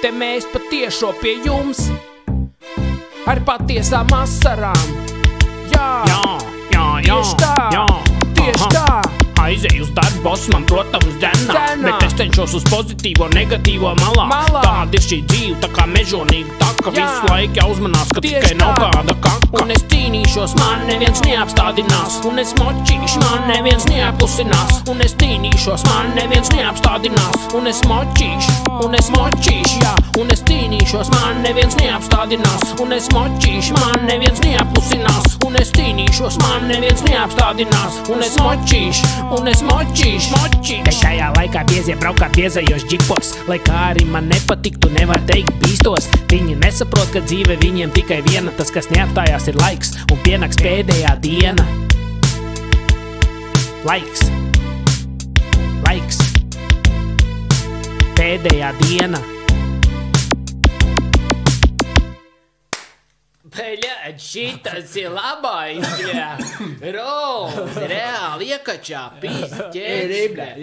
Te mēs patiešo pie jums ar patiesām asarām. Jā, tieši tā, tieši tā. Aizēju uz darbu, boss man, protams, dzenā. Bet es cenšos uz pozitīvo, negatīvo malā. Tāda ir šī dzīve, tā kā mežonīga taka. Visu laiku jāuzmanās, ka tikai nav kāda kaka. Un es cīnīšos, man neviens neapstādinās. Un es močīšu, man neviens neaplusinās. Un es cīnīšos, man neviens neapstādinās. Un es močīšu, jā. Un es cīnīšos, man neviens neapstādinās. Un es močīšu, man neviens neaplusinās. Un es cīnīšos, man neviens neapstādinās. Un es močīšu, Te šajā laikā biezie braukā biezajos džipos. Lai kā arī man nepatiktu, nevar teikt bīstos. Viņi nesaprot, ka dzīve viņiem tikai viena. Tas, kas neapstājās, ir laiks, un pienāks pēdējā diena. Laiks. Pēdējā diena. Bļaļ, šitas ir labais, bļaļ. Rols, reāli iekačā, pizķēč, bļaļ.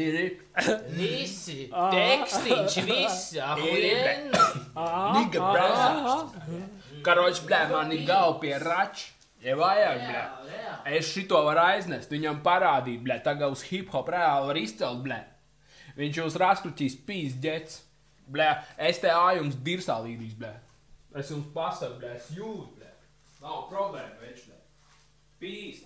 Visi, tekstiņš, visi, ahulien. Niga brāzāks. Karoč, bļaļ, man ir galva pie rača. Ja vajag, bļaļ. Es šito varu aiznest, viņam parādīt, bļaļ. Tagad uz hip-hop reāli var izcelt, bļaļ. Viņš jūs raskruķīs pizģets. Bļaļ, es te jums dirsā līdīs, bļaļ. Es jums pasaku, bļaļ, es jūtu, bļaļ. Nav problēma, več, bļaļ. Pīs,